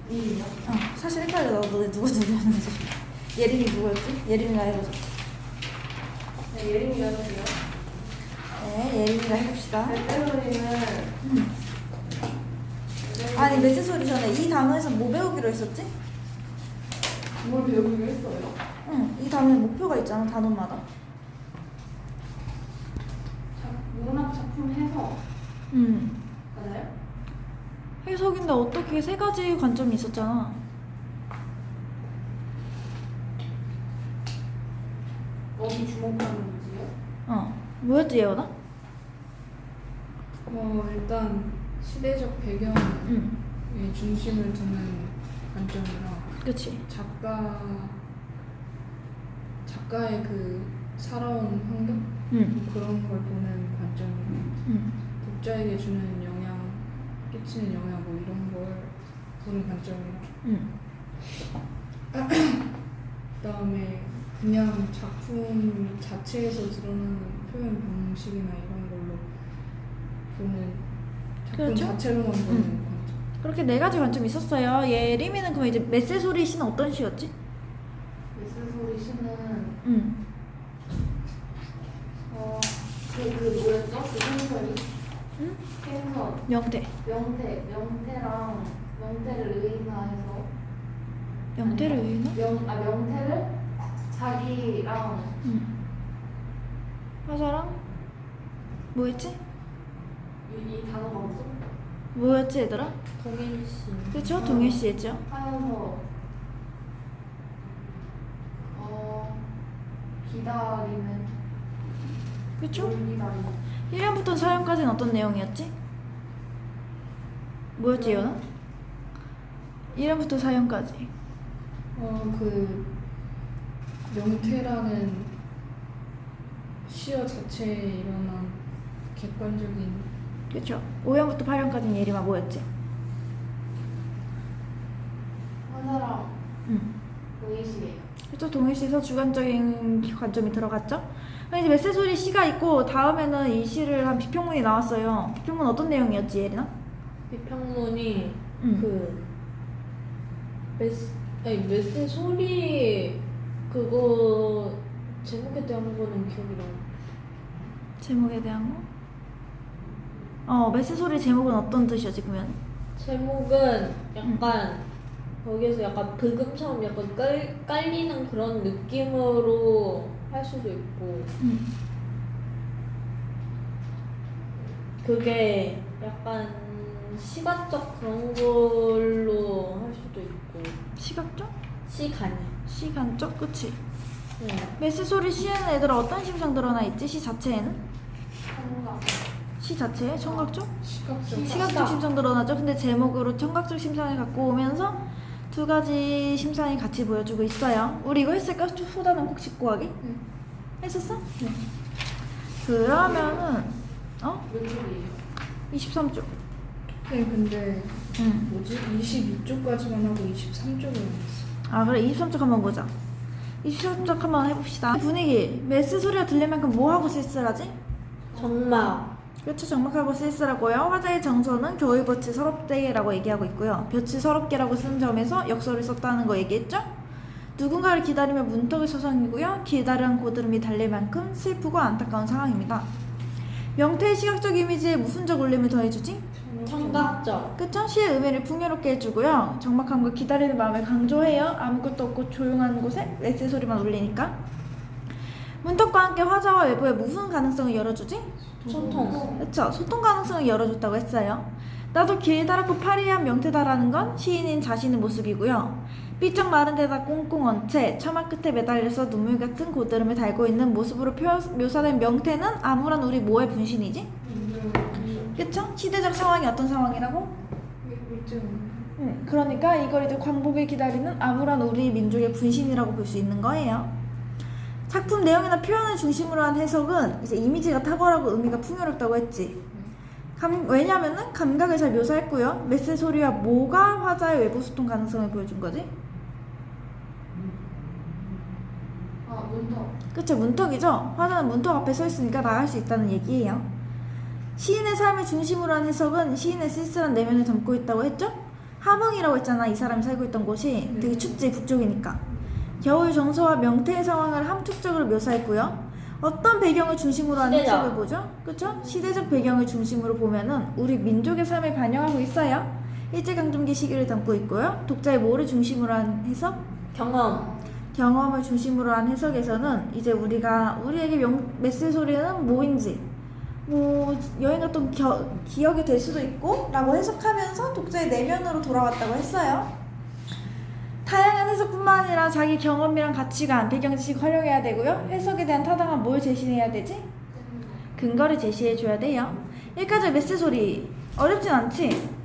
이요? 사실 헷갈려. 너네 누가 누구였는지. 예림이 누구였지? 예림이가 해보자. 네, 예림이가 해볼게요. 네, 예림이가 해봅시다. 메세소리는 아니, 메세소리 전에 이 단어에서 뭐 배우기로 했었지? 뭘 배우기로 했어요? 응, 이 단어에 목표가 있잖아, 단어마다. 문학 작품 해석 응. 맞아요? 해석인데 어떻게 세 가지 관점이 있었잖아. 어디 주목하는 거지요? 뭐였지, 예원아? 일단 시대적 배경에 응. 중심을 두는 관점이랑 그치. 작가의 그 살아온 환경 응. 그런 걸 보는 관점이랑 응. 독자에게 주는 영향, 끼치는 영향 뭐 이런 걸 보는 관점이랑 응. 그다음에 그냥 작품 자체에서 드러나는 표현 방식이나 이런 걸로 보는 작품 그렇죠? 자체로만 보는 관점. 그렇게 네 가지 관점이 있었어요. 예림이는 그럼 이제 메세소리 씨는 어떤 시였지? 메세소리 씨는 응. 그 뭐였죠? 그 생선이? 응? 생선 명태. 명태를 의인화해서 명태를 의인화? 명태를 자기랑 응. 화자랑 뭐였지? 이 단어가 없어? 뭐였지, 얘들아? 동일시. 그쵸? 동일시했죠. 하여서 기다리는 그쵸? 뭘 기다리는 1년부터 4년까지는 어떤 내용이었지? 뭐였지, 예원아? 1년부터 4년까지. 그 명태라는 시어 자체에 일어난 객관적인 그쵸? 5년부터 8년까지는 예림아 뭐였지? 화자랑 응. 동일시예요. 그쵸? 동일시에서 주관적인 관점이 들어갔죠? 그럼 이제 메세소리 시가 있고 다음에는 이 시를 한 비평문이 나왔어요. 비평문 어떤 내용이었지, 예린아? 비평문이 응. 메세 소리 그거 제목에 대한 거는 기억이 나. 제목에 대한 거? 메세소리 제목은 어떤 뜻이었지, 그러면? 제목은 약간 거기에서 약간 브금처럼 약간 깔리는 그런 느낌으로 할 수도 있고 응. 그게 약간 시각적 그런 걸로 할 수도 있고 시각적? 시간이. 시간적? 그치? 응. 메세소리 시에는 애들아 어떤 심상 드러나 있지? 시 자체에는? 생각 시 자체에? 청각적? 시각적. 시각적 심상 드러나죠. 근데 제목으로 청각적 심상을 갖고 오면서 두 가지 심상이 같이 보여주고 있어요. 우리 이거 했을까? 소단은 꼭 짚고 하기? 응. 했었어? 네. 그러면은 몇 줄이에요? 23쪽. 네, 근데 응. 뭐지? 22쪽까지만 하고 23쪽을 했어. 아 그래, 23쪽 한번 보자. 23쪽 한번 해봅시다. 분위기 메스 소리가 들릴 만큼 뭐하고 쓸쓸하지? 정막. 그렇죠. 정막하고 쓸쓸하고요. 화자의 정서는 겨울볕이 서럽대라고 얘기하고 있고요. 볕이 서럽게라고 쓴 점에서 역설을 썼다는 거 얘기했죠? 누군가를 기다리며 문턱의 서성이고요. 기다란 고드름이 달릴 만큼 슬프고 안타까운 상황입니다. 명태의 시각적 이미지에 무슨적 울림을 더해주지? 청각적. 그쵸? 시의 의미를 풍요롭게 해주고요. 적막함과 기다리는 마음을 강조해요. 아무것도 없고 조용한 곳에 레스 소리만 울리니까. 문턱과 함께 화자와 외부의 무슨 가능성을 열어주지? 소통. 그쵸? 소통 가능성을 열어줬다고 했어요. 나도 길다랗고 파리한 명태다라는 건 시인인 자신의 모습이고요. 삐쩍 마른 데다 꽁꽁 얹 채 처마 끝에 매달려서 눈물 같은 고드름을 달고 있는 모습으로 묘사된 명태는 암울한 우리 뭐의 분신이지? 그쵸? 시대적 상황이 어떤 상황이라고? 그러니까 이걸 이제 광복을 기다리는 암울한 우리 민족의 분신이라고 볼 수 있는 거예요. 작품 내용이나 표현을 중심으로 한 해석은 이제 이미지가 탁월하고 의미가 풍요롭다고 했지. 왜냐면은 감각을 잘 묘사했고요. 메세 소리와 뭐가 화자의 외부 소통 가능성을 보여준 거지? 문턱. 그쵸, 문턱이죠. 화자는 문턱 앞에 서 있으니까 나갈 수 있다는 얘기예요. 시인의 삶을 중심으로 한 해석은 시인의 쓸쓸한 내면을 담고 있다고 했죠? 함흥이라고 했잖아. 이 사람이 살고 있던 곳이 네. 되게 춥지, 북쪽이니까. 겨울 정서와 명태의 상황을 함축적으로 묘사했고요. 어떤 배경을 중심으로 한 시대적. 해석을 보죠? 그쵸? 시대적 배경을 중심으로 보면은 우리 민족의 삶을 반영하고 있어요. 일제강점기 시기를 담고 있고요. 독자의 뭐를 중심으로 한 해석? 경험을 중심으로 한 해석에서는 이제 우리에게 메시지 소리는 뭐인지 뭐 여행 갔던 기억이 될 수도 있고 라고 해석하면서 독자의 내면으로 돌아왔다고 했어요. 다양한 해석뿐만 아니라 자기 경험이랑 가치관, 배경지식 활용해야 되고요. 해석에 대한 타당한 뭘 제시해야 되지? 근거를 제시해줘야 돼요. 여기까지 메시지 소리 어렵진 않지?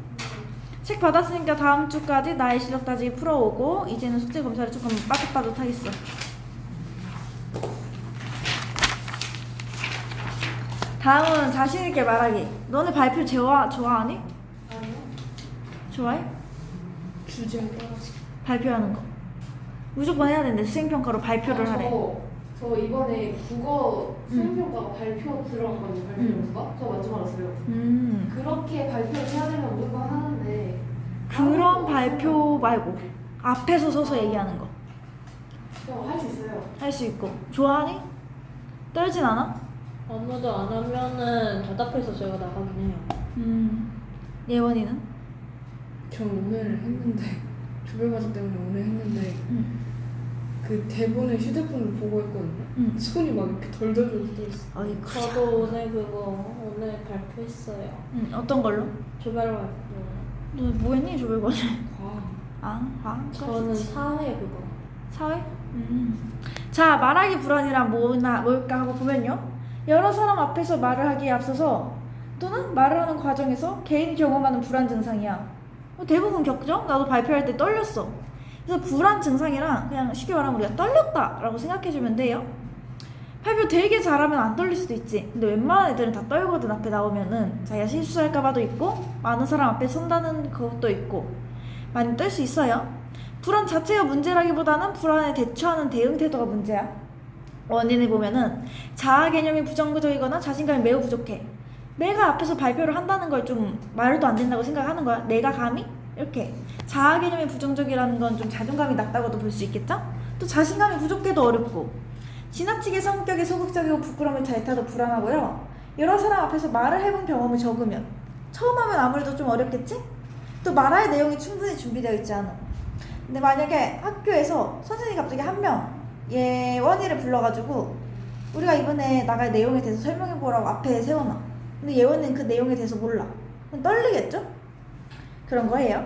책 받았으니까 다음 주까지 나의 실력 따지기 풀어오고 이제는 숙제 검사를 조금 빠듯빠듯하겠어. 다음은 자신있게 말하기. 너네 발표 좋아하니? 아니요. 좋아해? 주제에 따라서. 발표하는 거 무조건 해야 되는데 수행평가로 발표를 하래. 저 이번에 국어 수행평가가 발표 들어갔거든요. 발표 연수가. 저 맞죠 말았어요. 그렇게 발표를 해야 되면 무조건 하는데 그런 발표 말고 앞에서 서서 얘기하는 거 할 수 있어요. 할 수 있고. 좋아하니? 떨진 않아? 아무도 안 하면은 답답해서 제가 나가긴 해요. 예원이는? 전 오늘 했는데 조별과제 때문에 오늘 했는데 그 대본에 휴대폰을 보고 했거든요. 손이 막 이렇게 덜덜덜 떨었어. 어이구. 저도 오늘 발표했어요. 어떤 걸로? 조별 발표. 너 뭐 했니 조별과제? 과학. 과학? 저는 사회 그거. 사회? 자, 말하기 불안이란 뭘까 하고 보면요. 여러 사람 앞에서 말을 하기에 앞서서 또는 말을 하는 과정에서 개인이 경험하는 불안 증상이야. 대부분 겪죠? 나도 발표할 때 떨렸어. 그래서 불안 증상이랑 그냥 쉽게 말하면 우리가 떨렸다라고 생각해주면 돼요. 발표 되게 잘하면 안 떨릴 수도 있지. 근데 웬만한 애들은 다 떨거든. 앞에 나오면은 자기가 실수할까봐도 있고 많은 사람 앞에 선다는 것도 있고 많이 떨 수 있어요. 불안 자체가 문제라기보다는 불안에 대처하는 대응 태도가 문제야. 원인을 보면은 자아 개념이 부정적이거나 자신감이 매우 부족해. 내가 앞에서 발표를 한다는 걸 좀 말도 안 된다고 생각하는 거야. 내가 감히? 이렇게 자아 개념이 부정적이라는 건 좀 자존감이 낮다고도 볼 수 있겠죠? 또 자신감이 부족해도 어렵고 지나치게 성격이 소극적이고 부끄러움을 잘 타도 불안하고요. 여러 사람 앞에서 말을 해본 경험이 적으면 처음 하면 아무래도 좀 어렵겠지? 또 말할 내용이 충분히 준비되어 있지 않아. 근데 만약에 학교에서 선생님이 갑자기 한 명 예원이를 불러가지고 우리가 이번에 나갈 내용에 대해서 설명해보라고 앞에 세워놔. 근데 예원이는 그 내용에 대해서 몰라. 그럼 떨리겠죠? 그런 거예요.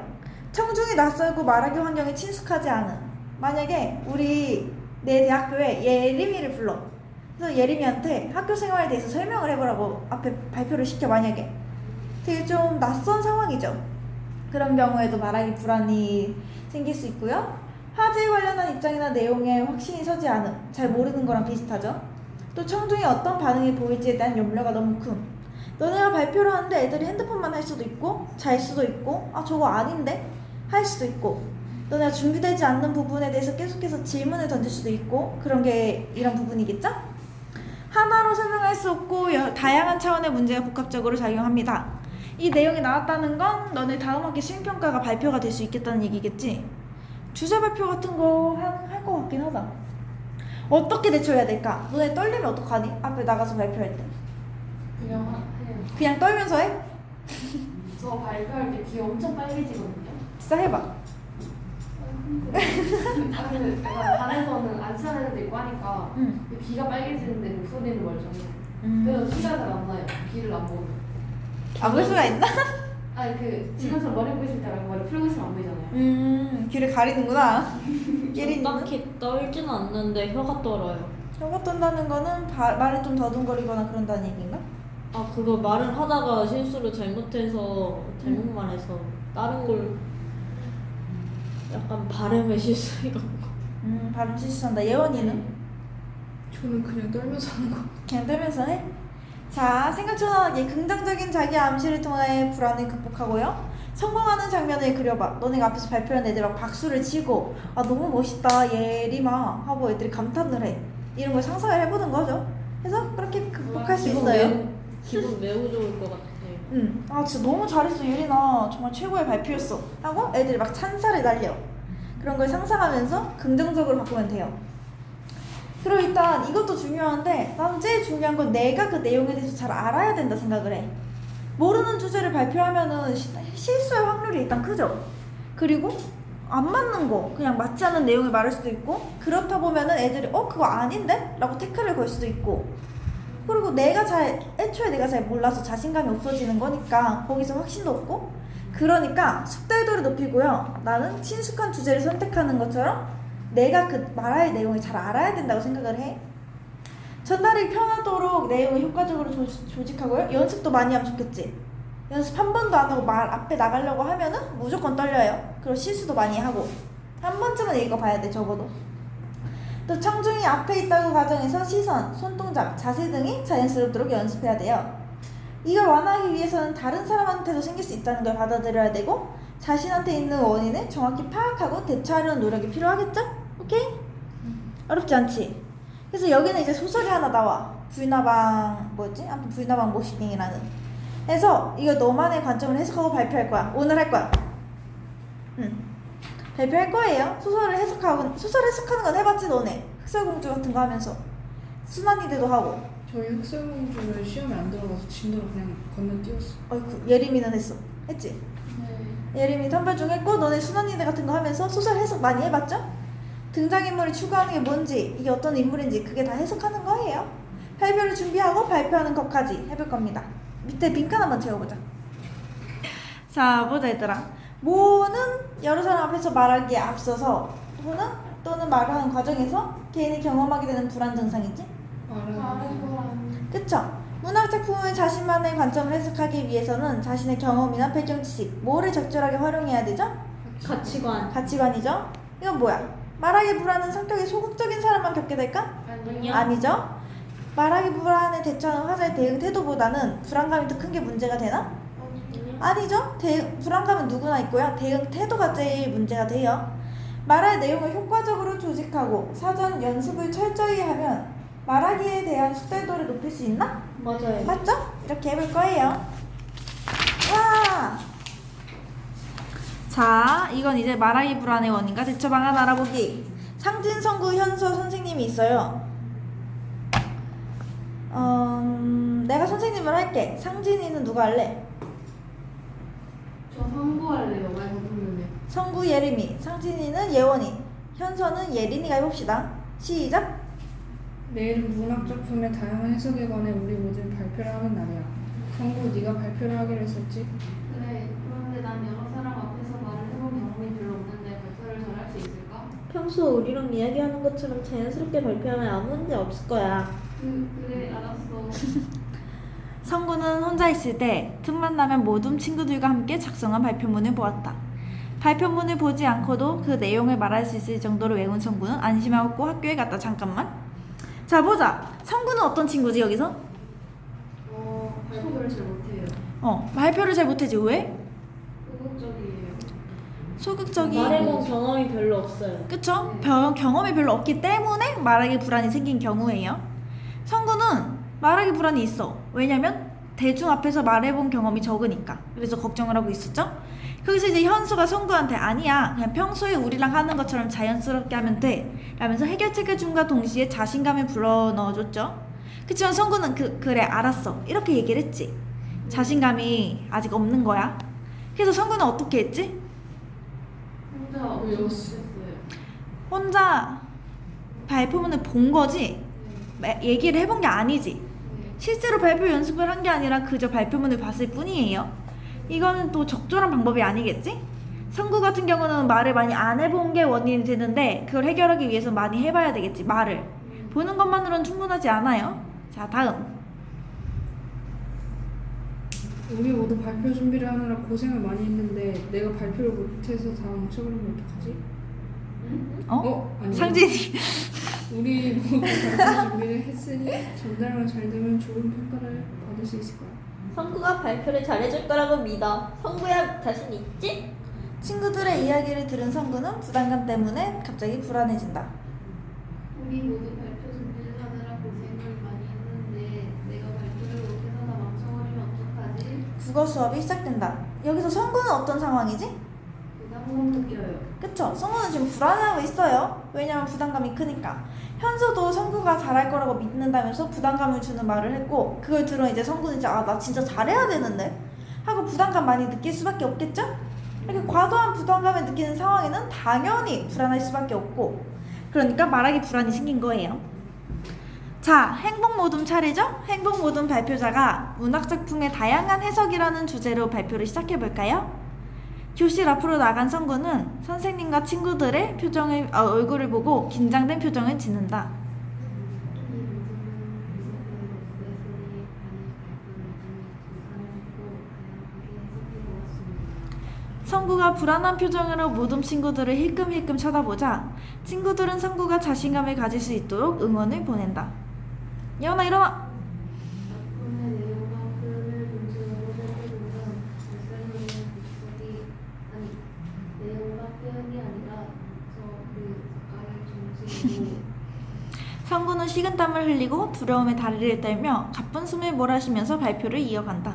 청중이 낯설고 말하기 환경이 친숙하지 않은, 만약에 내 대학교에 예림이를 불러. 그래서 예림이한테 학교 생활에 대해서 설명을 해보라고 앞에 발표를 시켜. 만약에 되게 좀 낯선 상황이죠. 그런 경우에도 말하기 불안이 생길 수 있고요. 화제에 관련한 입장이나 내용에 확신이 서지 않음, 잘 모르는 거랑 비슷하죠. 또 청중이 어떤 반응이 보일지에 대한 염려가 너무 큼. 너네가 발표를 하는데 애들이 핸드폰만 할 수도 있고 잘 수도 있고 저거 아닌데? 할 수도 있고 너네가 준비되지 않는 부분에 대해서 계속해서 질문을 던질 수도 있고 그런 게 이런 부분이겠죠? 하나로 설명할 수 없고 다양한 차원의 문제가 복합적으로 작용합니다. 이 내용이 나왔다는 건 너네 다음 학기 수행평가가 발표가 될 수 있겠다는 얘기겠지? 주제 발표 같은 거 할 것 같긴 하다. 어떻게 대처해야 될까? 너네 떨리면 어떡하니? 앞에 나가서 발표할 때 그냥 해요. 그냥 떨면서 해? 저 발표할 때 귀 엄청 빨개지거든요. 진짜 해봐. 근데 약간 반에서는 안 친한 애들도 있고 하니까 응. 귀가 빨개지는데 목소리는 멀쩡해. 그래서 티가 잘 안 나요. 귀를 안 보면. 안 볼 수가 있나? 아니 지금처럼 머리 보고 있을 때 말고 머리 풀고 있으면 안 보이잖아요. 귀를 가리는구나. 끼리는. 딱히 떨진 않는데 혀가 떨어요. 혀가 떤다는 거는 말을 좀 더듬거리거나 그런다는 얘기인가? 그거 말을 하다가 실수로 잘못해서 잘못 말해서 다른 걸 약간 발음에 실수해갖고. 발음 실수한다. 예원이는? 저는 그냥 떨면서 하는 거. 그냥 떨면서 해? 자, 생각처럼 긍정적인 자기 암시를 통해 불안을 극복하고요. 성공하는 장면을 그려봐. 너네가 앞에서 발표한 애들 막 박수를 치고 너무 멋있다 예림아 하고 애들이 감탄을 해. 이런 걸 상상을 해보는 거죠. 그래서 그렇게 극복할 수 있어요. 기분 매우 좋을 것 같아요. 아 진짜 너무 잘했어 예린아. 정말 최고의 발표였어. 하고 애들이 막 찬사를 날려. 그런 걸 상상하면서 긍정적으로 바꾸면 돼요. 그리고 일단 이것도 중요한데 나는 제일 중요한 건 내가 그 내용에 대해서 잘 알아야 된다 생각을 해. 모르는 주제를 발표하면은 실수할 확률이 일단 크죠. 그리고 안 맞는 거 그냥 맞지 않는 내용을 말할 수도 있고, 그렇다 보면은 애들이 그거 아닌데? 라고 태클을 걸 수도 있고, 그리고 애초에 내가 잘 몰라서 자신감이 없어지는 거니까 거기서 확신도 없고. 그러니까 숙달도를 높이고요, 나는 친숙한 주제를 선택하는 것처럼 내가 그 말할 내용을 잘 알아야 된다고 생각을 해. 전달이 편하도록 내용을 효과적으로 조직하고요. 연습도 많이 하면 좋겠지. 연습 한 번도 안 하고 말 앞에 나가려고 하면은 무조건 떨려요. 그리고 실수도 많이 하고. 한 번쯤은 읽어봐야 돼, 적어도. 또 청중이 앞에 있다고 가정해서 시선, 손동작, 자세 등이 자연스럽도록 연습해야 돼요. 이걸 완화하기 위해서는 다른 사람한테도 생길 수 있다는 걸 받아들여야 되고, 자신한테 있는 원인을 정확히 파악하고 대처하려는 노력이 필요하겠죠? 오케이? 어렵지 않지? 그래서 여기는 이제 소설이 하나 나와. 불나방 아무튼 불나방 모시킹이라는. 그래서 이거 너만의 관점을 해석하고 발표할 거야. 오늘 할 거야. 발표할 거예요. 소설 해석하는 건 해봤지 너네. 흑설공주 같은 거 하면서 순환이대도 하고. 저희 흑설공주는 시험에 안 들어가서 진도로 그냥 건너뛰었어. 예림이는 했지? 네. 예림이 선발중 했고, 너네 순환이대 같은 거 하면서 소설 해석 많이 해봤죠? 등장인물이 추구하는 게 뭔지, 이게 어떤 인물인지 그게 다 해석하는 거예요. 발표를 준비하고 발표하는 것까지 해볼 겁니다. 밑에 빈칸 한번 채워보자. 자, 보자 얘들아. 뭐는 여러 사람 앞에서 말하기에 앞서서 또는 말하는 과정에서 개인이 경험하게 되는 불안 증상이지? 그쵸? 문학 작품을 자신만의 관점을 해석하기 위해서는 자신의 경험이나 배경 지식, 뭐를 적절하게 활용해야 되죠? 가치관이죠? 이건 뭐야? 말하기 불안은 성격이 소극적인 사람만 겪게 될까? 아니요. 아니죠? 말하기 불안에 대처하는 화자의 대응 태도보다는 불안감이 더 큰 게 문제가 되나? 아니죠? 불안감은 누구나 있고요. 대응 태도가 제일 문제가 돼요. 말할 내용을 효과적으로 조직하고 사전 연습을 철저히 하면 말하기에 대한 숙달도를 높일 수 있나? 맞아요. 맞죠? 이렇게 해볼 거예요. 와! 자, 이건 이제 말하기 불안의 원인과 대처 방안 알아보기. 상진, 성구, 현서 선생님이 있어요. 내가 선생님을 할게. 상진이는 누가 할래? 저 성부할래요. 말 못하는데. 성구, 예림이. 상진이는 예원이. 현서는 예린이가 해봅시다. 시작! 내일은 문학 작품의 다양한 해석에 관해 우리 모두 발표를 하는 날이야. 성구, 네가 발표를 하기로 했었지? 그래. 그런데 난 여러 사람 앞에서 말을 해본 경험이 별로 없는데 발표를 잘 할 수 있을까? 평소 우리랑 이야기하는 것처럼 자연스럽게 발표하면 아무 문제 없을 거야. 그래 알았어. 성구는 혼자 있을 때 틈만 나면 모든 친구들과 함께 작성한 발표문을 보았다. 발표문을 보지 않고도 그 내용을 말할 수 있을 정도로 외운 성구는 안심하고 학교에 갔다. 잠깐만. 자, 보자. 성구는 어떤 친구지 여기서? 발표를 잘 못해요. 발표를 잘 못하지. 왜? 소극적이에요. 말해본 경험이 별로 없어요. 그쵸? 경험이 별로 없기 때문에 말하기 불안이 생긴 경우예요. 성구는 말하기 불안이 있어. 왜냐면 대중 앞에서 말해본 경험이 적으니까. 그래서 걱정을 하고 있었죠? 거기서 이제 현수가 성구한테 아니야, 그냥 평소에 우리랑 하는 것처럼 자연스럽게 하면 돼 라면서 해결책을 줌과 동시에 자신감을 불어넣어줬죠. 그치만 성구는 그래 알았어 이렇게 얘기를 했지. 자신감이 아직 없는 거야. 그래서 성구는 어떻게 했지? 혼자 외웠어. 혼자 발표문을 본 거지 얘기를 해본 게 아니지. 실제로 발표 연습을 한 게 아니라 그저 발표문을 봤을 뿐이에요. 이거는 또 적절한 방법이 아니겠지? 성구 같은 경우는 말을 많이 안 해본 게 원인이 되는데 그걸 해결하기 위해서 많이 해봐야 되겠지. 말을 보는 것만으로는 충분하지 않아요. 자, 다음. 우리 모두 발표 준비를 하느라 고생을 많이 했는데 내가 발표를 못해서 다 뭉쳐버리면 어떡하지? 아니. 상진이. 우리 모두 발표 준비를 했으니 전달만 잘 되면 좋은 평가를 받을 수 있을 거야. 성구가 발표를 잘해줄 거라고 믿어. 성구야 자신 있지? 친구들의 이야기를 들은 성구는 부담감 때문에 갑자기 불안해진다. 우리 모두 발표 준비를 하느라 고생을 많이 했는데 내가 발표를 못해서 다 망쳐버리면 어떡하지? 국어 수업이 시작된다. 여기서 성구는 어떤 상황이지? 부담감 느껴요. 그쵸? 성구는 지금 불안해하고 있어요. 왜냐면 부담감이 크니까. 현서도 성구가 잘할 거라고 믿는다면서 부담감을 주는 말을 했고, 그걸 들어 이제 성구는 이제 나 진짜 잘해야 되는데 하고 부담감 많이 느낄 수밖에 없겠죠? 이렇게 과도한 부담감을 느끼는 상황에는 당연히 불안할 수밖에 없고, 그러니까 말하기 불안이 생긴 거예요. 자, 행복모둠 차례죠? 행복모둠 발표자가 문학작품의 다양한 해석이라는 주제로 발표를 시작해볼까요? 교실 앞으로 나간 성구는 선생님과 친구들의 얼굴을 보고 긴장된 표정을 짓는다. 성구가 불안한 표정으로 모든 친구들을 힐끔힐끔 쳐다보자 친구들은 성구가 자신감을 가질 수 있도록 응원을 보낸다. 예원아 일어나! 작품의 내용과 표현을 중심으로 살펴보면 발생하는 목소리 내용과 표현이 아니라 그 작가를 중심으로 성구는 식은땀을 흘리고 두려움에 다리를 떨며 가쁜 숨을 몰아쉬면서 발표를 이어간다.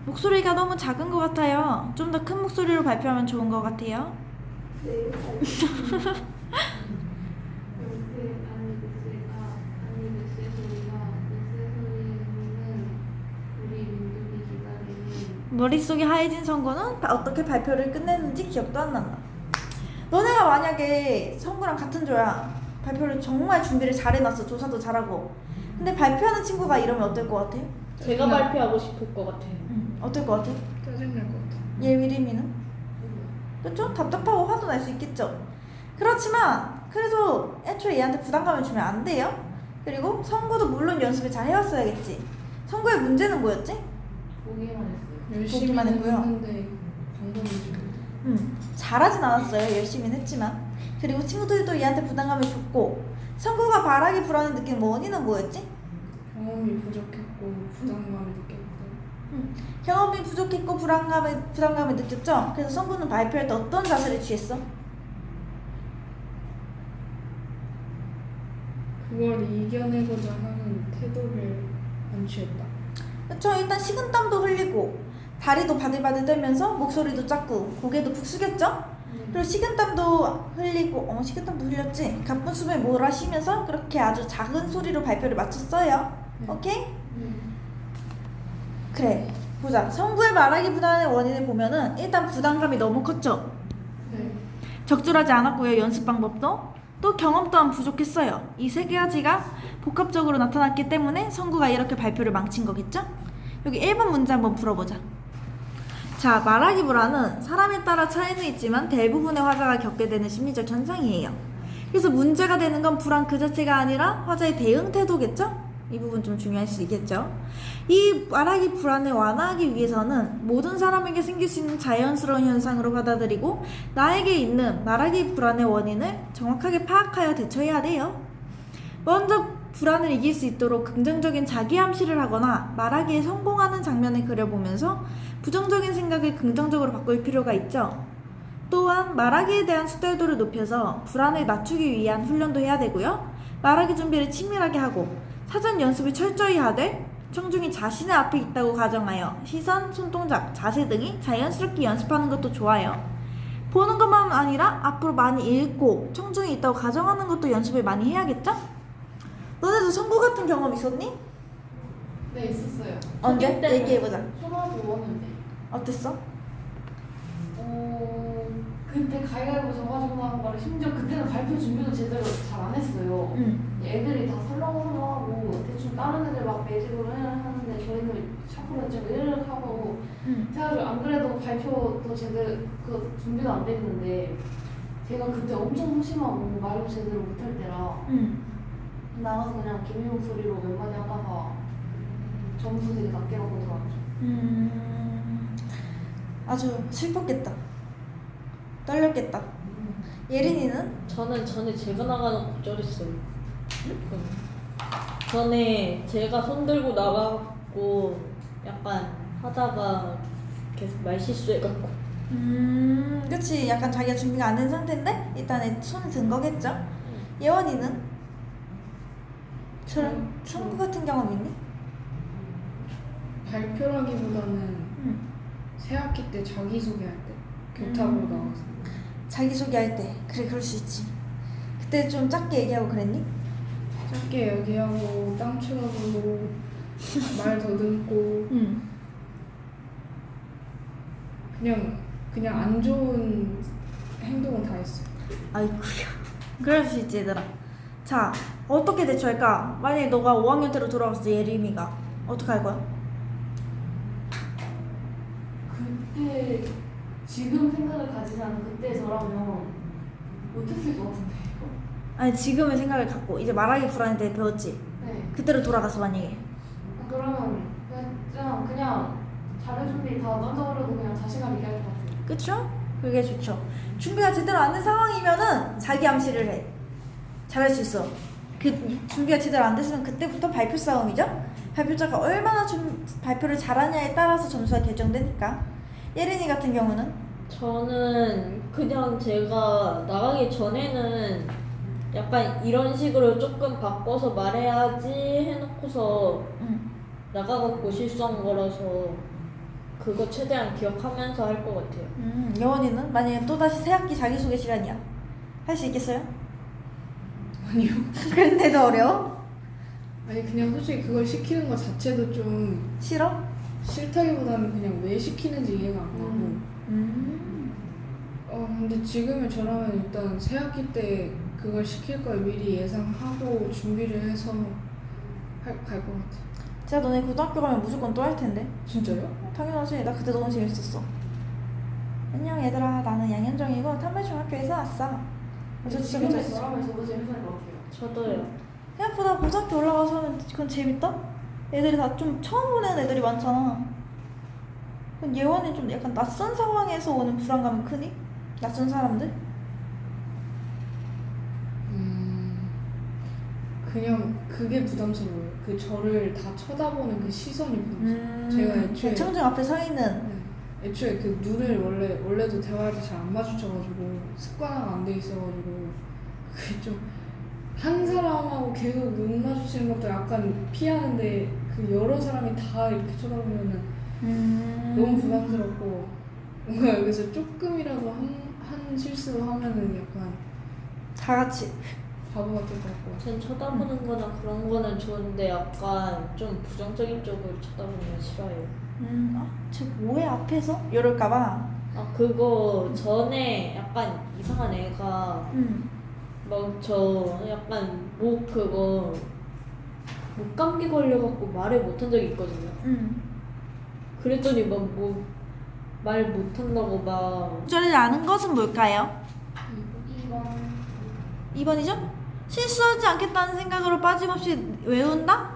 목소리가 너무 작은 것 같아요. 좀 더 큰 목소리로 발표하면 좋은 것 같아요. 머릿속이 하얘진 성구는 어떻게 발표를 끝냈는지 기억도 안 난다. 너네가 만약에 성구랑 같은 조야, 발표를 정말 준비를 잘 해놨어. 조사도 잘하고. 근데 발표하는 친구가 이러면 어떨 것 같아? 제가 발표하고 싶을 것 같아요. 어떨 것 같아? 짜증날 것 같아. 예림이는? 그쵸? 답답하고 화도 날 수 있겠죠? 그렇지만 그래도 애초에 얘한테 부담감을 주면 안 돼요. 그리고 성구도 물론 연습을 잘 해왔어야겠지. 성구의 문제는 뭐였지? 보기만 했어요. 열심히 보기만 했고요. 했는데 방법이 좀 잘하진 않았어요. 열심히는 했지만. 그리고 친구들도 얘한테 부담감을 줬고, 성구가 말하기 불안을 느낀 원인은 뭐였지? 경험이 부족했고 부담감을 느꼈고 경험이 부족했고 부담감을 느꼈죠? 그래서 성구는 발표할 때 어떤 자세를 취했어? 그걸 이겨내고자 하는 태도를 안 취했다. 그쵸? 일단 식은땀도 흘리고 다리도 바들바들 떨면서 목소리도 작고 고개도 푹 숙였죠? 그리고 식은땀도 흘리고 식은땀도 흘렸지? 가쁜 숨을 몰아쉬면서 그렇게 아주 작은 소리로 발표를 마쳤어요. 오케이? 그래, 보자. 성구의 말하기 불안의 원인을 보면은 일단 부담감이 너무 컸죠? 네. 적절하지 않았고요. 연습 방법도 또 경험 또한 부족했어요. 이 세 가지가 복합적으로 나타났기 때문에 성구가 이렇게 발표를 망친 거겠죠? 여기 1번 문제 한번 풀어보자. 자, 말하기 불안은 사람에 따라 차이는 있지만 대부분의 화자가 겪게 되는 심리적 현상이에요. 그래서 문제가 되는 건 불안 그 자체가 아니라 화자의 대응 태도겠죠? 이 부분 좀 중요할 수 있겠죠? 이 말하기 불안을 완화하기 위해서는 모든 사람에게 생길 수 있는 자연스러운 현상으로 받아들이고 나에게 있는 말하기 불안의 원인을 정확하게 파악하여 대처해야 돼요. 먼저 불안을 이길 수 있도록 긍정적인 자기 암시를 하거나 말하기에 성공하는 장면을 그려보면서 부정적인 생각을 긍정적으로 바꿀 필요가 있죠. 또한 말하기에 대한 숙달도를 높여서 불안을 낮추기 위한 훈련도 해야 되고요. 말하기 준비를 치밀하게 하고 사전 연습을 철저히 하되 청중이 자신의 앞에 있다고 가정하여 시선, 손동작, 자세 등이 자연스럽게 연습하는 것도 좋아요. 보는 것만 아니라 앞으로 많이 읽고 청중이 있다고 가정하는 것도 연습을 많이 해야겠죠? 너네도 성구 같은 경험 있었니? 네, 있었어요. 언제? 그때 얘기해보자. 초등학교 5학년 때. 어땠어? 그때 가위바위보 져가지고 나온 거를 심지어 그때는 발표 준비도 제대로 잘 안 했어요. 애들이 다 설렁설렁하고 대충 다른 애들 막 매직으로 하는데 저희는 샤프로 좀 으르륵 하고 그래가지고 안 그래도 발표도 제대로 그 준비도 안 됐는데 제가 그때 엄청 소심하고 말도 제대로 못할 때라 나가서 그냥 개미 목소리로 몇 마디 하다가 점수 되게 낮게 갖고 들어왔죠. 아주 슬펐겠다. 떨렸겠다. 예린이는? 저는 전에 제가 나가는 곱절했어요. 전에 제가 손 들고 나가고 약간 하다가 계속 말 실수해갖고 그치. 약간 자기가 준비가 안 된 상태인데 일단 손에 든 거겠죠? 예원이는? 청구 같은 경험 있니? 발표라기보다는 새 학기 때 자기소개할 때 교탁으로 나와서 자기소개할 때. 그래, 그럴 수 있지. 그때 좀 작게 얘기하고 그랬니? 짧게 얘기하고 땅 쳐다보고 말 더듬고 그냥 안 좋은 행동은 다 했어요. 아이쿠야. 그럴 수 있지, 얘들아. 자, 어떻게 대처할까? 만약에 너가 5학년 때로 돌아갔을 때 예림이가 어떻게 할 거야? 그때 지금 생각을 가지지 않은 그때 저라면 못했을 것 같은데요. 아니, 지금의 생각을 갖고 이제 말하기 불안에 대해 배웠지? 네. 그때로 돌아가서 만약에 그러면 그냥 자료 준비 다 던져버려도 그냥 자신감 있게 할 것 같아요. 그쵸? 그게 좋죠. 준비가 제대로 안 된 상황이면은 자기 암시를 해. 잘할 수 있어. 그 준비가 제대로 안 됐으면 그때부터 발표 싸움이죠? 발표자가 얼마나 발표를 잘하냐에 따라서 점수가 결정되니까. 예린이 같은 경우는? 저는 그냥 제가 나가기 전에는 약간 이런 식으로 조금 바꿔서 말해야지 해놓고서 나가갖고 실수한 거라서 그거 최대한 기억하면서 할 것 같아요. 여원이는? 만약에 또다시 새학기 자기소개 시간이야. 할 수 있겠어요? 아니요. 그런데도 어려워? 아니 그냥 솔직히 그걸 시키는 것 자체도 좀 싫어? 싫다기보다는 그냥 왜 시키는지 이해가 안 가고 근데 지금의 저라면 일단 새 학기 때 그걸 시킬 걸 미리 예상하고 준비를 해서 갈 것 같아. 진짜 너네 고등학교 가면 무조건 또 할 텐데. 진짜요? 당연하지. 나 그때 너무 재밌었어. 안녕 얘들아, 나는 양현정이고 탐배중학교에서 왔어. 지금의 저라면 저도 재밌을 것 같아요. 저도요. 생각보다 고등학교 올라가서 하면 그건 재밌다? 애들이 다 좀 처음 보는 애들이 많잖아. 그럼 예원이 좀 약간 낯선 상황에서 오는 불안감이 크니? 낯선 사람들? 그냥 그게 부담스러워요. 그 저를 다 쳐다보는 그 시선이 부담스러워요. 제가 애초에 청중 앞에 서 있는. 애초에 그 눈을 원래도 대화할 때 잘 안 마주쳐가지고 습관화가 안 돼 있어가지고 그게 좀 한 사람하고 계속 눈 마주치는 것도 약간 피하는데 그 여러 사람이 다 이렇게 쳐다보면은 너무 부담스럽고 뭔가 여기서 조금이라도 한 실수 하면은 약간 다 같이. 바보 같을 것 같고. 전 쳐다보는 거나 그런 거는 좋은데 약간 좀 부정적인 쪽으로 쳐다보는 건 싫어요. 쟤 뭐해 앞에서? 이럴까봐. 아 그거 전에 약간 이상한 애가 막 저 약간 목 감기 걸려갖고 말을 못한 적이 있거든요. 그랬더니 막 뭐 말 못한다고 막 저를 아는 것은 뭘까요? 2번 2번이죠? 실수하지 않겠다는 생각으로 빠짐없이 외운다?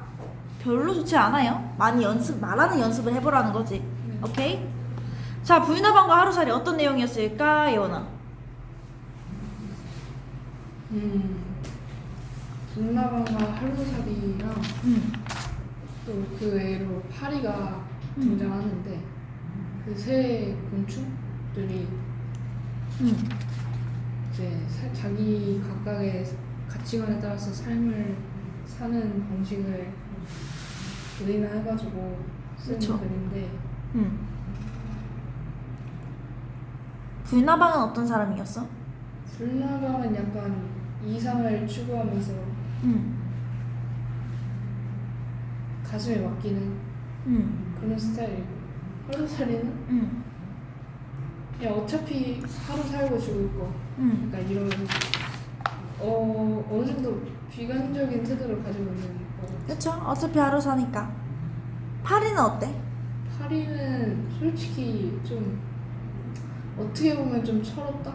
별로 좋지 않아요. 많이 말하는 연습을 해보라는 거지. 오케이? 자, 부인하방과 하루살이 어떤 내용이었을까, 예원아? 불나방과 하루살이랑 또 그 외로 파리가 등장하는데 그 세 곤충들이 이제 자기 각각의 가치관에 따라서 삶을 사는 방식을 의인화해가지고 쓴 그쵸. 글인데 부인하방은 어떤 사람이었어? 불나방은 약간 이상을 추구하면서 가슴에 맡기는 그런 스타일이고 하루살이는 그냥 어차피 하루 살고 죽을 거 약간 이런 어느 정도 비관적인 태도를 가지고 있는 거. 그쵸? 어차피 하루 사니까. 파리는 어때? 파리는 솔직히 좀 어떻게 보면 좀 철없다?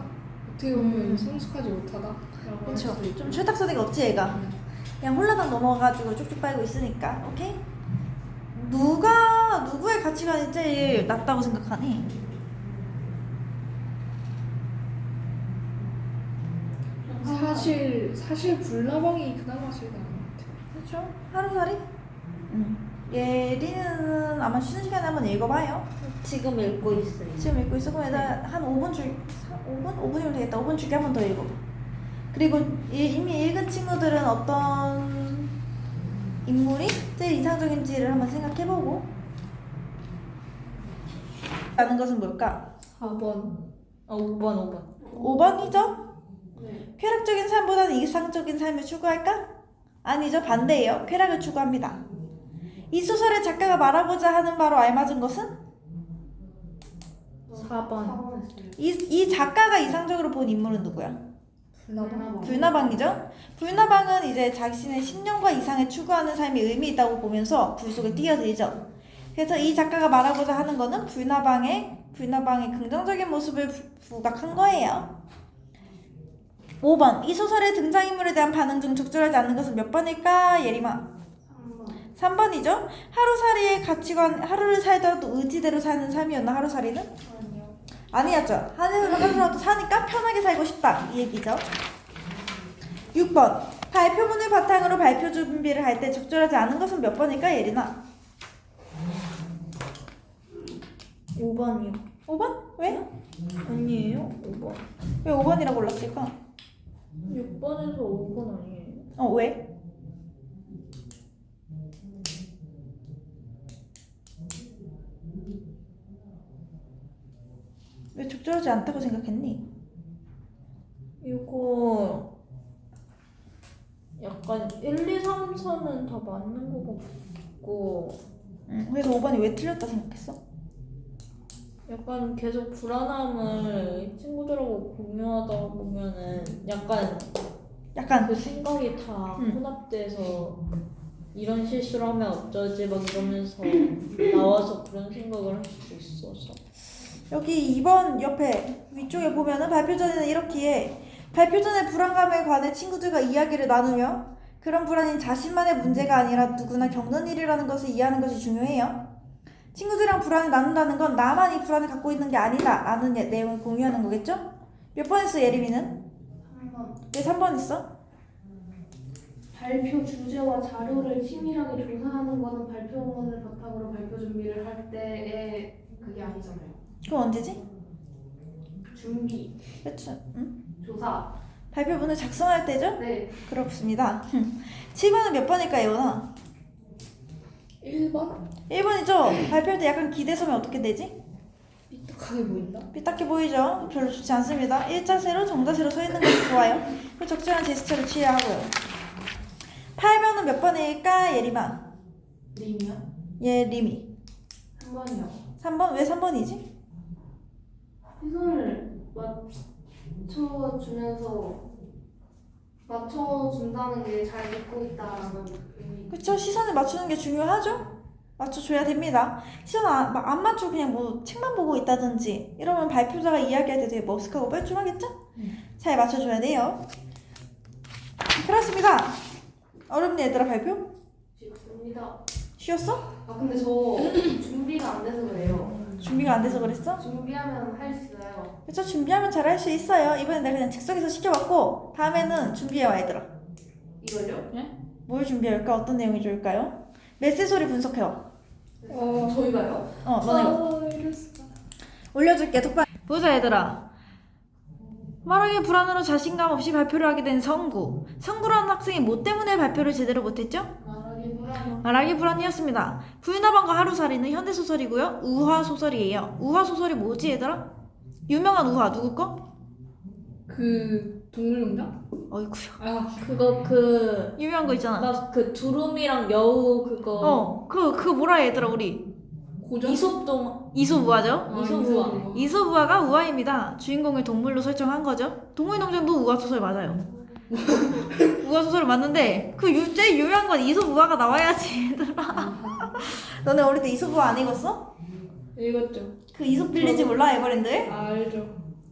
어떻게 보면 성숙하지 못하다? 라고 할 그쵸? 수도 있고. 좀 철딱서니가 없지 얘가. 그냥 홀라당 넘어가가지고 쭉쭉 빨고 있으니까. 오케이? 누구의 가치관이 제일 낫다고 생각하니? 사실 불나방이 그나마 제일 나은 것 같아. 그쵸? 하루살이? 예린은 아마 쉬는 시간에 한번 읽어봐요. 지금 읽고 있어요. 지금 읽고 있어. 그럼 일단 한 5분 5분이면 되겠다. 5분 줄게 한 번 더 읽어봐. 그리고 이미 읽은 친구들은 어떤 인물이 제일 이상적인지를 한번 생각해보고. 라는 것은 뭘까? 4번. 5번. 5번이죠? 네. 쾌락적인 삶보다는 이상적인 삶을 추구할까? 아니죠. 반대예요. 쾌락을 추구합니다. 이 소설의 작가가 말하고자 하는 바로 알맞은 것은? 4번. 4번 했어요. 이 작가가 이상적으로 본 인물은 누구야? 불나방이죠. 불나방은 이제 자신의 신념과 이상을 추구하는 삶이 의미 있다고 보면서 불 속에 뛰어들죠. 그래서 이 작가가 말하고자 하는 거는 불나방의 긍정적인 모습을 부각한 거예요. 5번. 이 소설의 등장인물에 대한 반응 중 적절하지 않는 것은 몇 번일까? 예림아. 3번. 3번이죠. 하루살이의 가치관, 하루를 살더라도 의지대로 사는 삶이었나 하루살이는? 아니요. 아니었죠. 하루라도 사니까 편하게 살고 싶다 이 얘기죠. 6번. 발표문을 바탕으로 발표 준비를 할 때 적절하지 않은 것은 몇 번일까? 예린아. 5번이요. 5번? 왜? 아니에요? 5번. 왜 5번이라고 골랐을까? 6번에서 5번 아니에요? 왜? 왜 적절하지 않다고 생각했니? 이거 약간 1, 2, 3, 4는 다 맞는 것 같고 그래서 5번이 왜 틀렸다 생각했어? 약간 계속 불안함을 친구들하고 공유하다 보면은 약간 그 생각이 다 혼합돼서 이런 실수를 하면 어쩌지 막 이러면서 나와서 그런 생각을 할 수도 있어서. 여기 2번 옆에 위쪽에 보면은 발표 전에는 이렇게 발표 전의 불안감에 관해 친구들과 이야기를 나누며 그런 불안이 자신만의 문제가 아니라 누구나 겪는 일이라는 것을 이해하는 것이 중요해요. 친구들이랑 불안을 나눈다는 건 나만 이 불안을 갖고 있는 게 아니다 라는 내용을 공유하는 거겠죠? 몇 번 했어 예림이는? 3번. 왜 3번 했어? 발표 주제와 자료를 치밀하게 조사하는 것은 발표문을 바탕으로 발표 준비를 할 때의 그게 아니잖아요. 그럼 언제지? 준비, 그렇죠. 응? 조사. 발표문을 작성할 때죠? 네. 그렇습니다. 7번은 몇 번일까요, 예원아? 1번? 1번이죠? 발표할 때 약간 기대서면 어떻게 되지? 삐딱하게 보인다? 삐딱해 보이죠? 별로 좋지 않습니다. 일자세로 정자세로 서 있는 것이 좋아요. 그 적절한 제스처를 취해야 하고요. 8번은 몇 번일까, 예림아? 림이요? 예림이. 3번이요. 3번? 왜 3번이지? 시선을 맞춰준다는 게 잘 듣고 있다라는 의미. 그쵸? 시선을 맞추는 게 중요하죠? 맞춰줘야 됩니다. 시선 안 맞추고 그냥 뭐 책만 보고 있다든지 이러면 발표자가 이야기할 때 되게 머쓱하고 뻘쭘하겠죠? 잘 맞춰줘야 돼요. 그렇습니다. 어렵니 얘들아 발표? 쉽습니다. 쉬웠어? 아 근데 저 준비가 안 돼서 그래요. 준비가 안 돼서 그랬어? 준비하면 할 수 있어요. 그쵸? 준비하면 잘 할 수 있어요. 이번엔 내가 그냥 즉석에서 시켜봤고 다음에는 준비해와 얘들아. 이걸요? 뭘 준비할까? 어떤 내용이 좋을까요? 메시지 소리 분석해와. 저희가요? 너네가 이랬어. 올려줄게. 톡방 보자 얘들아. 말하기 불안으로 자신감 없이 발표를 하게 된 성구. 성구라는 학생이 뭐 때문에 발표를 제대로 못했죠? 말하기 불안. 말하기 불안이었습니다. 불나방과 하루살이는 현대소설이고요. 우화소설이에요. 우화소설이 뭐지 얘들아? 유명한 우화 누구 거? 그 동물농장? 어이구야. 아 그거 유명한 거 있잖아. 막 그 두루미랑 여우 그거 그거 뭐라 얘들아 우리? 고전? 이솝동 이솝우화죠? 이솝우화. 이솝우화가 우화입니다. 주인공을 동물로 설정한 거죠. 동물농장도 우화소설 맞아요. 우화소설 맞는데 그 제일 유명한 건 이솝우화가 나와야지 얘들아. 너네 어릴 때 이솝우화 안 읽었어? 읽었죠. 그 이솝 빌리지 몰라 에버랜드에? 알죠.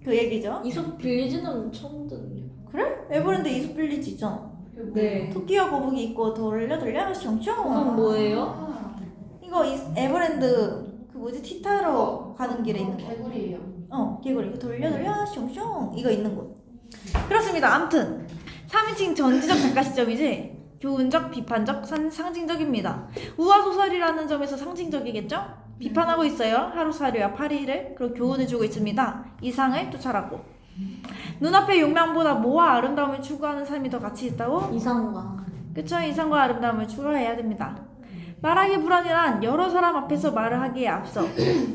그 얘기죠. 이솝 빌리지는 처음 듣네요. 그래? 에버랜드 이솝 빌리지 있잖아. 네. 토끼와 거북이 있고 돌려 그건 숑숑. 뭐예요? 이거 에버랜드 그 뭐지 티타로 가는 길에 있는 거. 개구리예요. 개구리 돌려 숑숑 이거 있는 곳. 그렇습니다. 암튼 3인칭 전지적 작가 시점이지. 교훈적, 비판적, 상징적입니다. 우화소설이라는 점에서 상징적이겠죠? 비판하고 있어요. 하루살이와 파리를. 그리고 교훈을 주고 있습니다. 이상을 쫓아라고. 눈앞의 욕망보다 뭐와 아름다움을 추구하는 삶이 더 가치 있다고? 이상과. 그쵸? 이상과 아름다움을 추구해야 됩니다. 말하기 불안이란 여러 사람 앞에서 말을 하기에 앞서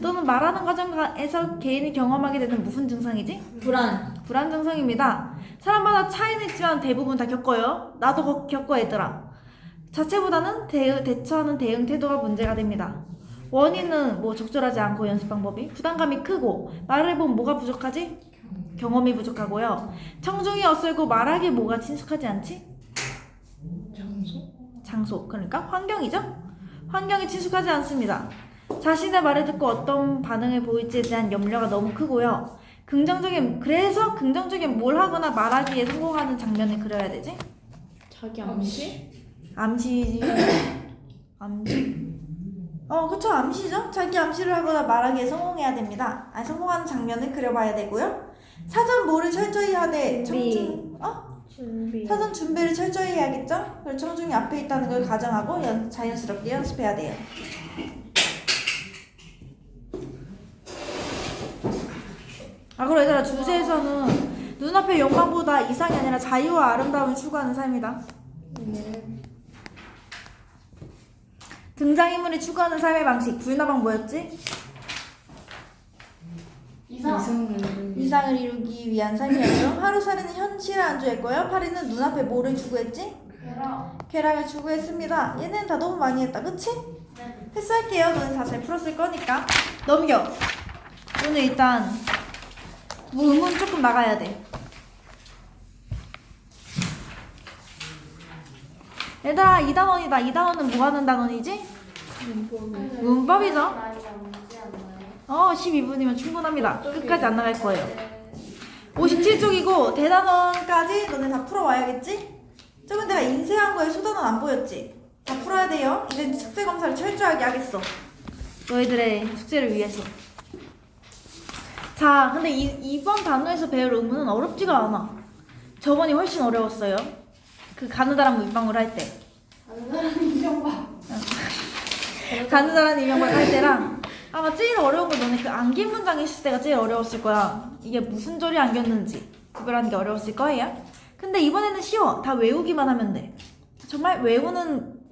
또는 말하는 과정에서 개인이 경험하게 되는 무슨 증상이지? 불안 증상입니다. 사람마다 차이는 있지만 대부분 다 겪어요. 나도 겪어 얘들아. 자체보다는 대처하는 대응 태도가 문제가 됩니다. 원인은 뭐 적절하지 않고 연습 방법이 부담감이 크고 말을 해보면 뭐가 부족하지? 경험이 부족하고요. 청중이 어설고 말하기 뭐가 친숙하지 않지? 장소 그러니까 환경이죠? 환경이 친숙하지 않습니다. 자신의 말을 듣고 어떤 반응을 보일지에 대한 염려가 너무 크고요. 그래서 긍정적인 뭘 하거나 말하기에 성공하는 장면을 그려야 되지? 자기 암시? 암시. 그쵸, 암시죠? 자기 암시를 하거나 말하기에 성공해야 됩니다. 성공하는 장면을 그려봐야 되고요. 사전 뭐를 철저히 하되 준비. 청중 사전 준비를 철저히 해야겠죠? 그리고 청중이 앞에 있다는 걸 가정하고 자연스럽게 연습해야 돼요. 그리고 얘들아 주제에서는 눈앞의 욕망보다 이상이 아니라 자유와 아름다움을 추구하는 삶이다. 등장인물이 추구하는 삶의 방식. 불나방 뭐였지? 이상을 이루기 위한 삶이었죠. 하루살이는 현실을 안주했고요. 파리는 눈앞에 뭐를 추구했지? 쾌락을 추구했습니다. 얘네는 다 너무 많이 했다. 그치? 네. 패스할게요. 너는 다 잘 풀었을 거니까. 넘겨. 오늘 일단 의문 조금 나가야 돼. 얘들아 이 단원이다. 이 단원은 뭐 하는 단원이지? 문법이죠. 12분이면 충분합니다. 끝까지 안 나갈 거예요. 57쪽이고 대단원까지 너네 다 풀어와야겠지? 저건 내가 인쇄한 거에 소단원 안 보였지? 다 풀어야 돼요. 이제 숙제 검사를 철저하게 하겠어. 너희들의 숙제를 위해서. 자, 근데 이번 단어에서 배울 의문은 어렵지가 않아. 저번이 훨씬 어려웠어요. 그 가느다란 물방울 할 때. 가느다란 이명박 할 때랑 아마 제일 어려운 건 너네 그 안긴 문장 했을 때가 제일 어려웠을 거야. 이게 무슨 절이 안겼는지 구별하는 게 어려웠을 거예요. 근데 이번에는 쉬워. 다 외우기만 하면 돼. 정말 외우는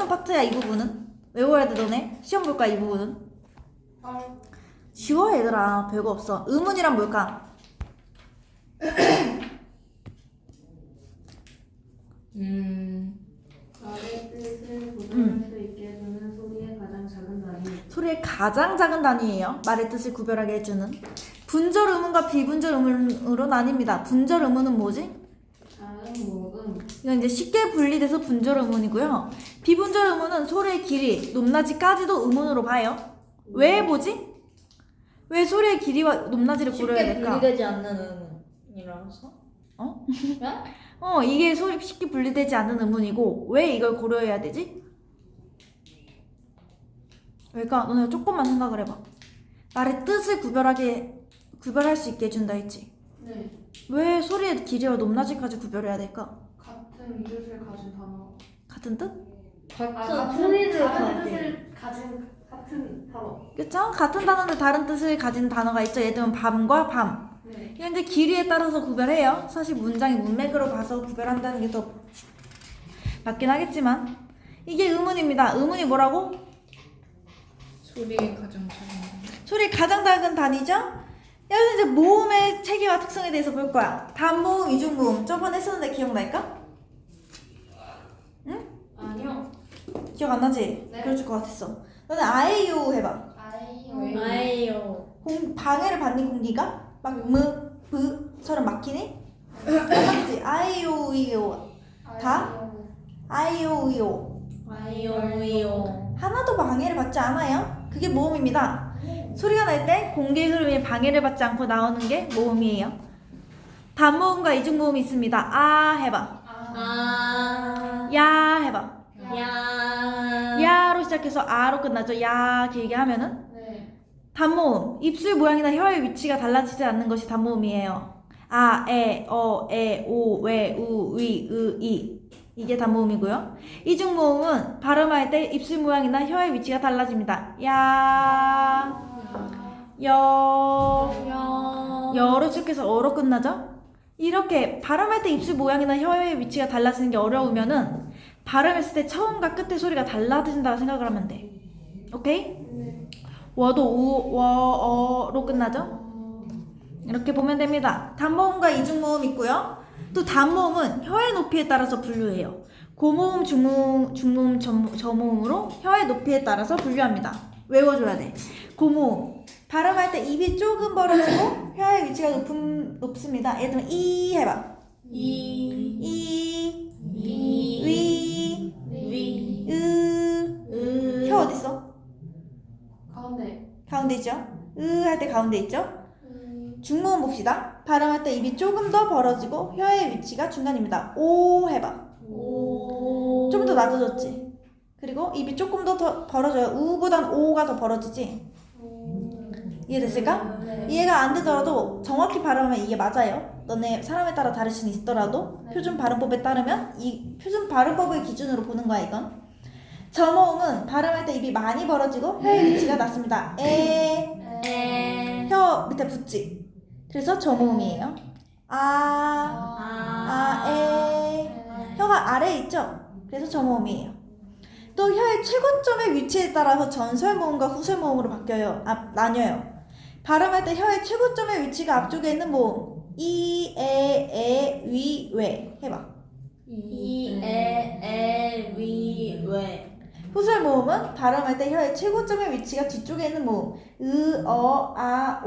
파트야. 이 부분은 외워야 돼. 너네 시험 볼까? 이 부분은 쉬워 얘들아. 별거 없어. 의문이란 뭘까? 말의 뜻을 구별할 수 있게 해주는 소리의 가장 작은 단위. 소리의 가장 작은 단위예요. 말의 뜻을 구별하게 해주는. 분절 의문과 비분절 의문으로 나뉩니다. 분절 의문은 뭐지? 이건 이제 쉽게 분리돼서 분절 의문이고요. 비분절 의문은 소리의 길이, 높낮이까지도 의문으로 봐요. 왜 보지? 왜 소리의 길이와 높낮이를 고려해야 될까? 쉽게 분리되지 않는 의문이라서? 이게 소리 쉽게 분리되지 않는 의문이고 왜 이걸 고려해야 되지? 왜일까? 너네가 조금만 생각을 해봐. 말의 뜻을 구별할 수 있게 해준다 했지? 네. 왜 소리의 길이와 높낮이까지 구별해야 될까? 같은 뜻을 가진 단어. 같은 뜻? 같은 소리를 다른 뜻을 가진 같은 단어. 그쵸? 같은 단어인데 다른 뜻을 가진 단어가 있죠. 예를 들면 밤과 밤. 네. 이게 이제 길이에 따라서 구별해요. 사실 문장의 문맥으로 봐서 구별한다는 게 더 맞긴 하겠지만 이게 의문입니다. 의문이 뭐라고? 소리의 가장 작은 소리의 가장 작은 단위죠? 여기서 이제 모음의 체계와 특성에 대해서 볼 거야. 단모음, 이중모음. 저번에 했었는데 기억날까? 응? 아니요. 기억 안 나지? 네. 그럴 것 같았어. 너는 아이유 해봐. 아이요. 방해를 받는 공기가 막 브처럼 막히네? 맞지? 아이오이오. 다? 아이오이오. 아이요. 하나도 방해를 받지 않아요. 그게 모음입니다. 소리가 날 때 공기의 흐름에 방해를 받지 않고 나오는 게 모음이에요. 단모음과 이중모음이 있습니다. 아 해봐. 야 해봐. 야로 시작해서 아로 끝나죠. 야 길게 하면은 네. 단모음. 입술 모양이나 혀의 위치가 달라지지 않는 것이 단모음이에요. 아, 에, 어, 에, 오, 웨, 우, 위, 으, 이. 이게 단모음이고요. 이중모음은 발음할 때 입술 모양이나 혀의 위치가 달라집니다. 야, 여로 시작해서 어로 끝나죠? 이렇게 발음할 때 입술 모양이나 혀의 위치가 달라지는 게 어려우면은 발음했을 때 처음과 끝의 소리가 달라진다고 생각을 하면 돼. 오케이? 워도 우, 워, 어로 끝나죠? 이렇게 보면 됩니다. 단모음과 이중모음 있고요. 또 단모음은 혀의 높이에 따라서 분류해요. 고모음, 중모음, 저모음으로 혀의 높이에 따라서 분류합니다. 외워줘야 돼. 고모음. 발음할 때 입이 조금 벌어지고 혀의 위치가 높습니다. 예를 들면 이 해봐. 이, 위, 혀 어딨어? 가운데 있죠? 할 때 가운데 있죠? 중모음 봅시다. 발음할 때 입이 조금 더 벌어지고 혀의 위치가 중간입니다. 오 해봐. 좀 더 낮아졌지? 그리고 입이 조금 더 벌어져요. 우보단 오가 더 벌어지지? 이해됐을까? 이해가 안 되더라도 정확히 발음하면 이게 맞아요. 너네 사람에 따라 다를 수는 있더라도 표준 발음법에 따르면 이 표준 발음법을 기준으로 보는 거야 이건. 저모음은 발음할 때 입이 많이 벌어지고 혀의 위치가 낮습니다. 혀 밑에 붙지? 그래서 저모음이에요. 혀가 아래에 있죠? 그래서 저모음이에요. 또 혀의 최고점의 위치에 따라서 전설모음과 후설모음으로 바뀌어요. 나뉘어요. 발음할 때 혀의 최고점의 위치가 앞쪽에 있는 모음. 이, 에, 위, 웨. 해봐. 후설모음은 발음할 때 혀의 최고점의 위치가 뒤쪽에 있는 모음.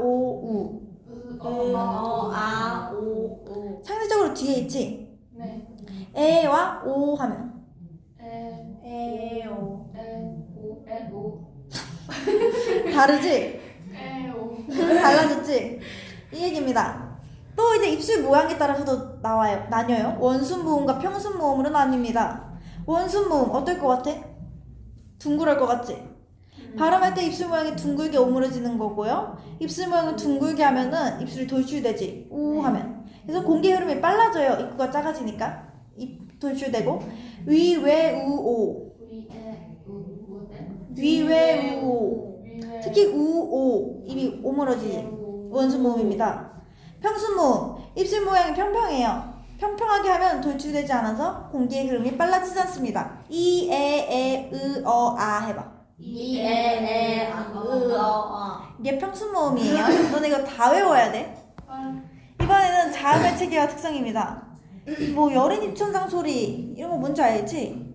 오, 우. 상대적으로 뒤에 있지? 네. 에와 오 하면 다르지? 달라졌지? 이 얘기입니다. 또 이제 입술 모양에 따라서도 나뉘어요. 원순모음과 평순모음으로 나뉩니다. 원순모음 어떨 것 같아? 둥그럴 것 같지? 발음할 때 입술 모양이 둥글게 오므려지는 거고요. 입술 모양을 둥글게 하면은 입술이 돌출되지. 우 하면. 그래서 공기 흐름이 빨라져요. 입구가 작아지니까. 입 돌출되고. 위, 웨, 우, 오. 위, 웨, 우, 오. 특히 우, 오. 입이 오므러지지. 원순모음입니다. 평순모음. 입술 모양이 평평해요. 평평하게 하면 돌출되지 않아서 공기의 흐름이 빨라지지 않습니다. 이, 에, 어, 아 해봐. 이게 평순모음이에요. 너네 이거 다 외워야 돼. 이번에는 자음의 체계와 특성입니다. 뭐 여린 입천장 소리 이런 거 뭔지 알지?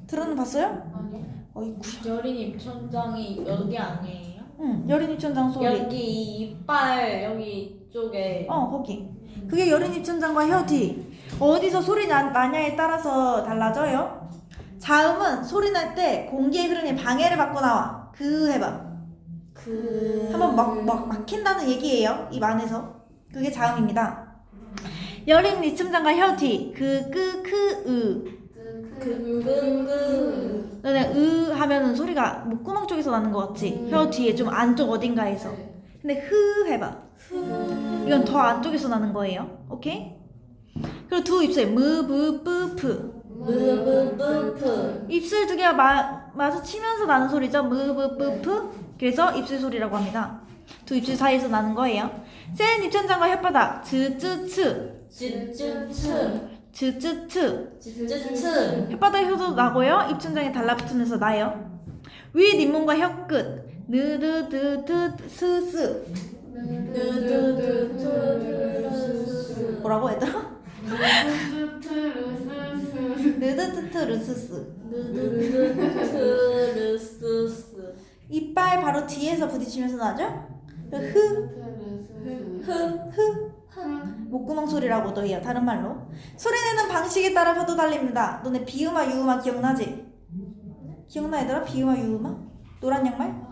들어는 봤어요? 아니요. 어이구. 여린 입천장이 여기 아니에요? 응, 여린 입천장 소리. 여기 이 이빨 여기 이쪽에 거기. 그게 여린 입천장과 혀 뒤. 어디서 소리 나냐에 따라서 달라져요. 자음은 소리 날 때 공기의 흐름에 방해를 받고 나와. 해봐. 한번 막힌다는 얘기예요. 입 안에서. 그게 자음입니다. 여린 입천장과 혀 뒤. 너네 하면은 소리가 목구멍 쪽에서 나는 것 같지? 혀 뒤에 좀 안쪽 어딘가에서. 근데 해봐. 이건 더 안쪽에서 나는 거예요. 오케이? 그리고 두 입술 무브뿌프. 입술 두 개가 마주치면서 나는 소리죠. 무브뿌프. 그래서 입술 소리라고 합니다. 두 입술 사이에서 나는 거예요. 센 입천장과 혓바닥. 즈쯔츠. 혓바닥 혀도 나고요. 입천장에 달라붙으면서 나요. 윗 잇몸과 혀끝. 느드드드 뭐라고 얘들아? 느드드드르스스. 이빨 바로 뒤에서 부딪히면서 나죠? 목구멍 소리라고도 해요. 다른 말로. 소리내는 방식에 따라서도 달립니다. 너네 비음화 유음화 기억나지? 기억나 얘들아? 비음화 유음화? 노란 양말?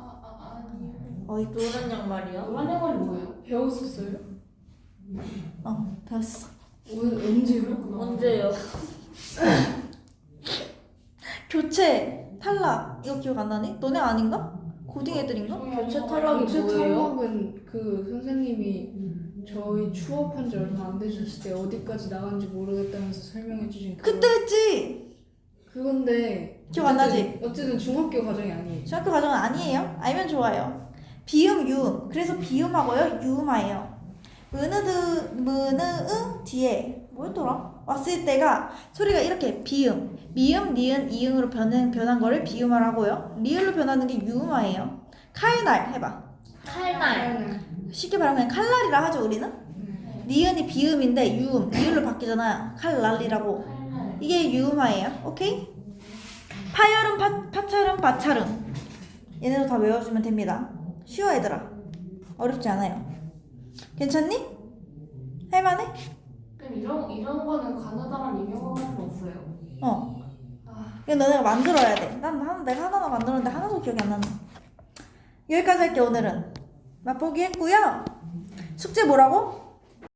어이 노란 양말이요? 노란 양말이 뭐예요? 배웠었어요? 배웠어. 언제요? 언제요? 교체 탈락 이거 기억 안 나니? 너네 아닌가? 고딩 애들인가? 교체 탈락이 교체 뭐예요? 탈락은 그 선생님이 저희 취업한 지 얼마 안 되셨을 때 어디까지 나간지 모르겠다면서 설명해 주신 그때 했지. 그건데 기억 안 나지? 어쨌든 중학교 과정이 아니에요. 중학교 과정은 아니에요. 알면 좋아요. 비음, 유음. 그래서 비음하고요, 유음하예요. 은으드, 문으 뒤에 뭐였더라? 왔을 때가 소리가 이렇게 비음, 미음, 니은, 이응으로 변한 거를 비음하라고요. 리을로 변하는 게 유음하예요. 칼날 해봐. 칼날. 쉽게 말하면 그냥 칼날이라 하죠 우리는. 니은이 비음인데 유음, 리을로 바뀌잖아요. 칼날이라고. 칼날. 이게 유음하예요. 오케이? 파열음, 파철음, 바철음. 얘네도 다 외워주면 됩니다. 쉬워 얘들아. 어렵지 않아요. 괜찮니? 할만해? 그럼 이런 거는 가느다란 임용어가 없어요. 어. 아, 이거 너네가 만들어야 돼. 내가 하나하나 만들었는데 하나도 기억이 안 나네. 여기까지 할게 오늘은. 맛보기 했고요. 숙제 뭐라고?